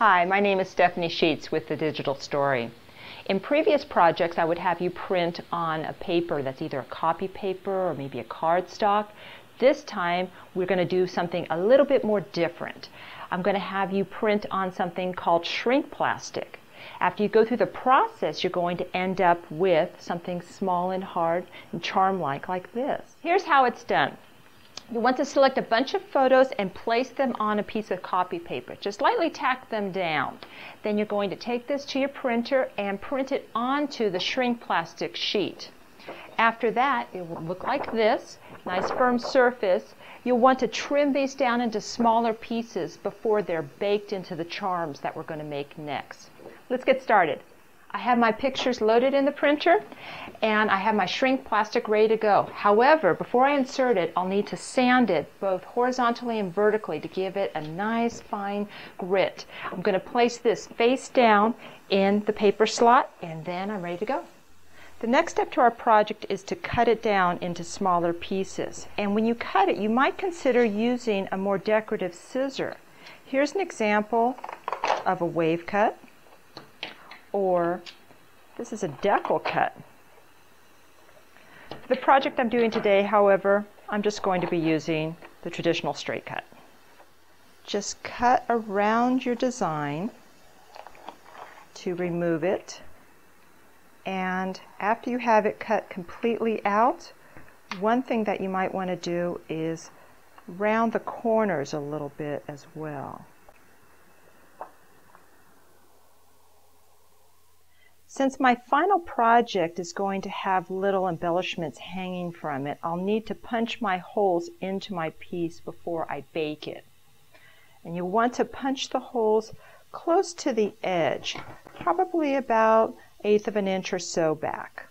Hi, my name is Stephanie Scheetz with The Digital Story. In previous projects, I would have you print on a paper that's either a copy paper or maybe a cardstock. This time, we're going to do something a little bit more different. I'm going to have you print on something called shrink plastic. After you go through the process, you're going to end up with something small and hard and charm-like like this. Here's how it's done. You want to select a bunch of photos and place them on a piece of copy paper. Just lightly tack them down. Then you're going to take this to your printer and print it onto the shrink plastic sheet. After that, it will look like this, nice firm surface. You'll want to trim these down into smaller pieces before they're baked into the charms that we're going to make next. Let's get started. I have my pictures loaded in the printer and I have my shrink plastic ready to go. However, before I insert it, I'll need to sand it both horizontally and vertically to give it a nice fine grit. I'm going to place this face down in the paper slot and then I'm ready to go. The next step to our project is to cut it down into smaller pieces. And when you cut it, you might consider using a more decorative scissor. Here's an example of a wave cut. Or this is a decal cut. For the project I'm doing today, however, I'm just going to be using the traditional straight cut. Just cut around your design to remove it. And after you have it cut completely out, one thing that you might want to do is round the corners a little bit as well. Since my final project is going to have little embellishments hanging from it, I'll need to punch my holes into my piece before I bake it. And you'll want to punch the holes close to the edge, probably about 1/8 of an inch or so back.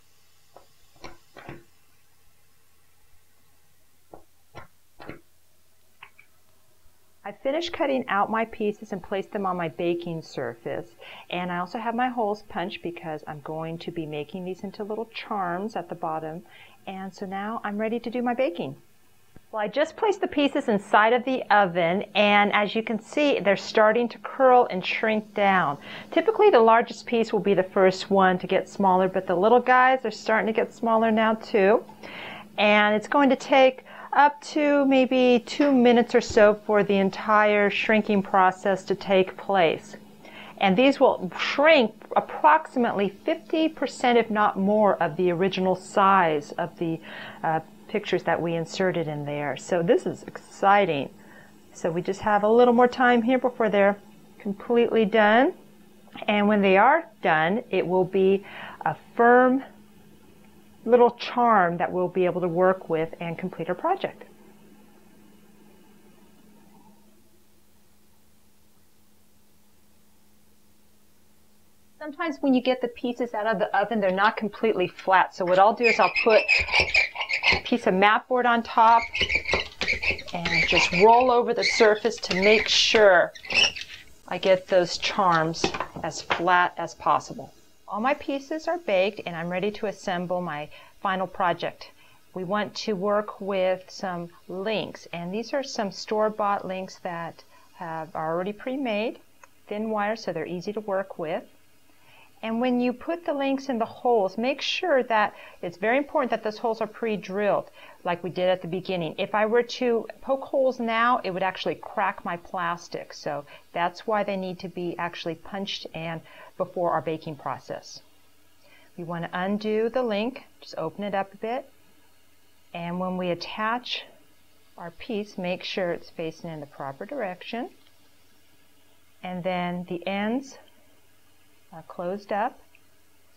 I finished cutting out my pieces and placed them on my baking surface, and I also have my holes punched because I'm going to be making these into little charms at the bottom, and so now I'm ready to do my baking. Well, I just placed the pieces inside of the oven, and as you can see, they're starting to curl and shrink down. Typically the largest piece will be the first one to get smaller, but the little guys are starting to get smaller now too, and it's going to take up to maybe 2 minutes or so for the entire shrinking process to take place. And these will shrink approximately 50%, if not more, of the original size of the pictures that we inserted in there. So this is exciting. So we just have a little more time here before they're completely done. And when they are done, it will be a firm little charm that we'll be able to work with and complete our project. Sometimes when you get the pieces out of the oven, they're not completely flat. So what I'll do is I'll put a piece of mat board on top and just roll over the surface to make sure I get those charms as flat as possible. All my pieces are baked and I'm ready to assemble my final project. We want to work with some links, and these are some store-bought links that are already pre-made, thin wire, so they're easy to work with. And when you put the links in the holes, make sure that it's very important that those holes are pre-drilled like we did at the beginning. If I were to poke holes now, it would actually crack my plastic. So that's why they need to be actually punched and before our baking process. We want to undo the link, just open it up a bit. And when we attach our piece, make sure it's facing in the proper direction. And then the ends are closed up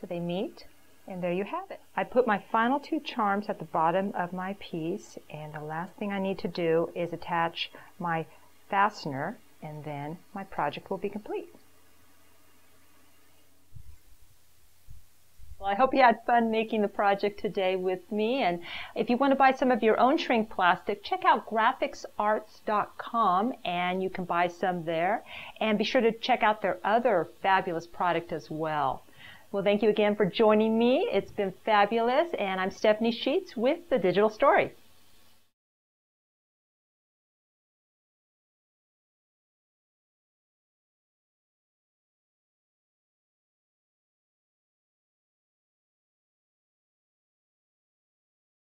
so they meet, and there you have it. I put my final 2 charms at the bottom of my piece, and the last thing I need to do is attach my fastener, and then my project will be complete. Well, I hope you had fun making the project today with me, and if you want to buy some of your own shrink plastic, check out graphicsarts.com and you can buy some there, and be sure to check out their other fabulous product as well. Well, thank you again for joining me. It's been fabulous, and I'm Stephanie Scheetz with The Digital Story.